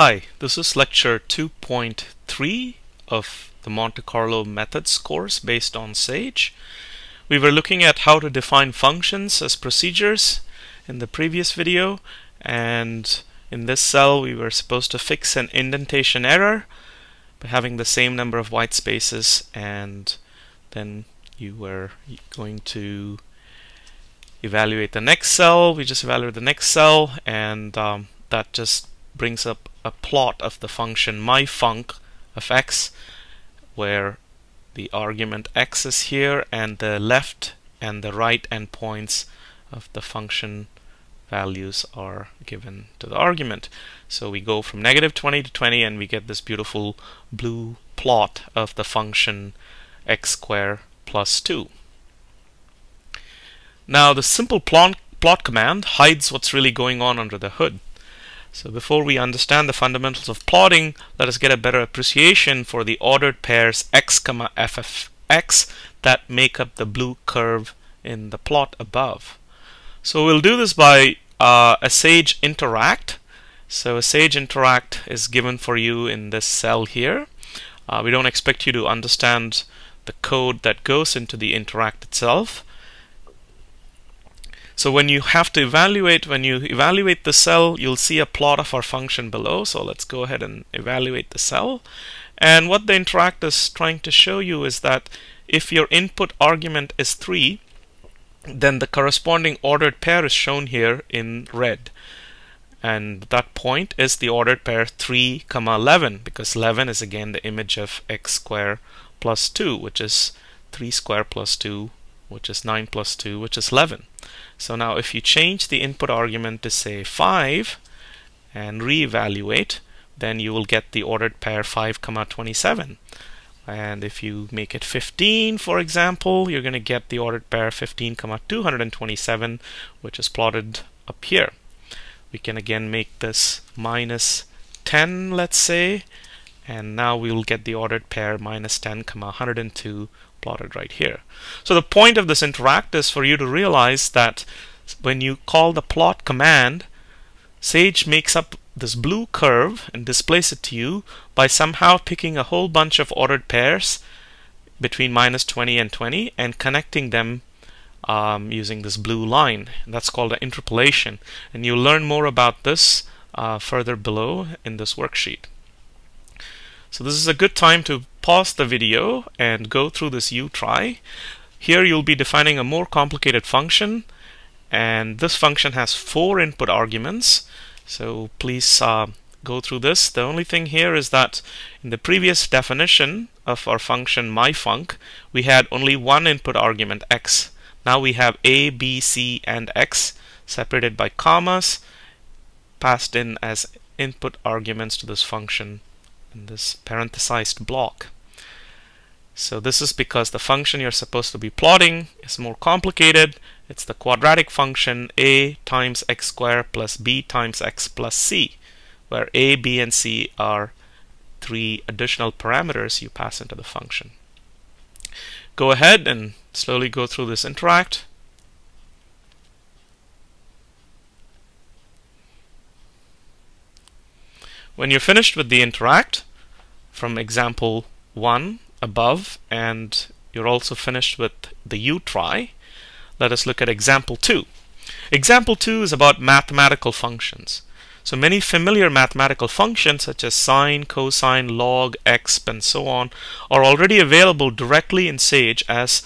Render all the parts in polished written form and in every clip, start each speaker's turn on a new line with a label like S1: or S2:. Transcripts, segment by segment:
S1: Hi, this is lecture 2.3 of the Monte Carlo Methods course based on Sage. We were looking at how to define functions as procedures in the previous video, and in this cell we were supposed to fix an indentation error by having the same number of white spaces, and then you were going to evaluate the next cell. We just evaluated the next cell, and that just brings up a plot of the function myfunc of x, where the argument x is here and the left and the right endpoints of the function values are given to the argument. So we go from -20 to 20 and we get this beautiful blue plot of the function x squared plus 2. Now the simple plot command hides what's really going on under the hood. So before we understand the fundamentals of plotting, let us get a better appreciation for the ordered pairs x, f of x that make up the blue curve in the plot above. So we'll do this by a Sage interact. So a Sage interact is given for you in this cell here. We don't expect you to understand the code that goes into the interact itself. So when you evaluate the cell, you'll see a plot of our function below. So let's go ahead and evaluate the cell. And what the interact is trying to show you is that if your input argument is 3, then the corresponding ordered pair is shown here in red. And that point is the ordered pair 3, 11, because 11 is again the image of x squared plus 2, which is 3 squared plus 2, which is 9 plus 2, which is 11. So now if you change the input argument to say 5 and reevaluate, then you will get the ordered pair 5, 27. And if you make it 15, for example, you're going to get the ordered pair 15, 227, which is plotted up here. We can again make this -10, let's say, and now we will get the ordered pair -10, 102 plotted right here. So the point of this interact is for you to realize that when you call the plot command, Sage makes up this blue curve and displays it to you by somehow picking a whole bunch of ordered pairs between -20 and 20 and connecting them using this blue line. That's called an interpolation, and you'll learn more about this further below in this worksheet. So this is a good time to pause the video and go through this U-try. Here you'll be defining a more complicated function, and this function has 4 input arguments. So please go through this. The only thing here is that in the previous definition of our function myfunc, we had only one input argument x. Now we have a, b, c, and x separated by commas passed in as input arguments to this function in this parenthesized block. So this is because the function you're supposed to be plotting is more complicated. It's the quadratic function a times x squared plus b times x plus c, where a, b, and c are 3 additional parameters you pass into the function. Go ahead and slowly go through this interact. When you're finished with the interact from example 1 above, and you're also finished with the U-try, let us look at example 2. Example 2 is about mathematical functions. So many familiar mathematical functions such as sine, cosine, log, exp, and so on are already available directly in Sage as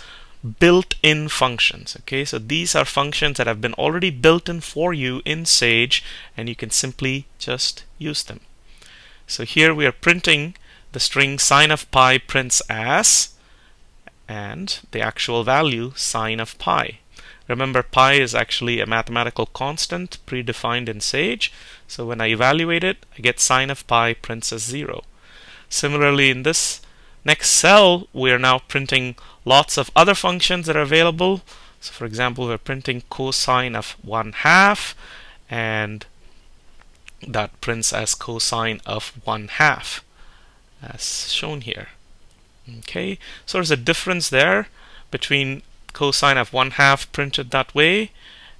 S1: built-in functions. Okay, so these are functions that have been already built in for you in Sage, and you can simply just use them. So here we are printing the string sine of pi prints as, and the actual value sine of pi. Remember, pi is actually a mathematical constant predefined in Sage. So when I evaluate it, I get sine of pi prints as 0. Similarly, in this next cell, we are now printing lots of other functions that are available. So for example, we're printing cosine of 1/2, and that prints as cosine of 1/2, as shown here. Okay, so there's a difference there between cosine of 1/2 printed that way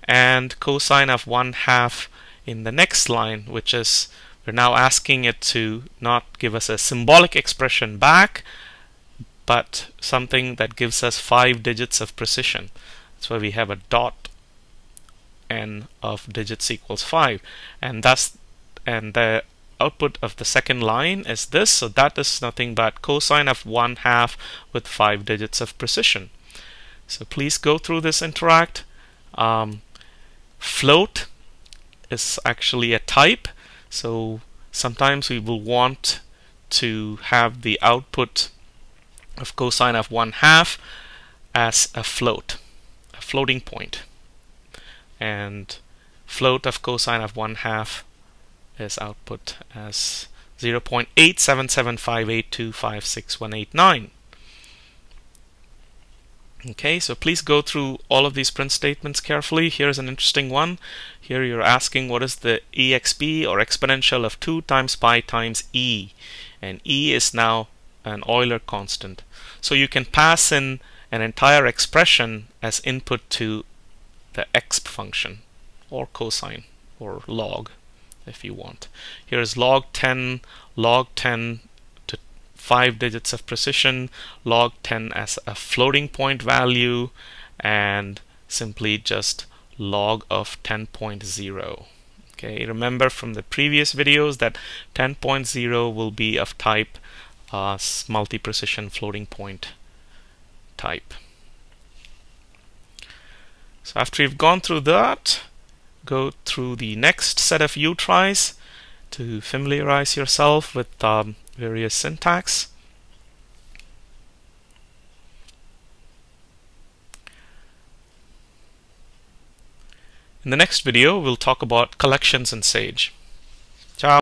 S1: and cosine of 1/2 in the next line, which is We're now asking it to not give us a symbolic expression back, but something that gives us 5 digits of precision. That's why we have a dot n of digits equals 5, and the output of the second line is this. So that is nothing but cosine of 1/2 with 5 digits of precision. So please go through this interact. Float is actually a type, so sometimes we will want to have the output of cosine of 1/2 as a floating point, and float of cosine of 1/2 is output as 0.87758256189. Okay, so please go through all of these print statements carefully. Here's an interesting one. Here you're asking what is the exp or exponential of 2 times pi times e, and e is now an Euler constant. So you can pass in an entire expression as input to the exp function, or cosine, or log if you want. Here is log 10 to 5 digits of precision, log 10 as a floating point value, and simply just log of 10.0. Okay, remember from the previous videos that 10.0 will be of type multi-precision floating point type. So after you've gone through that, go through the next set of U-tries to familiarize yourself with various syntax. In the next video, we'll talk about collections in Sage.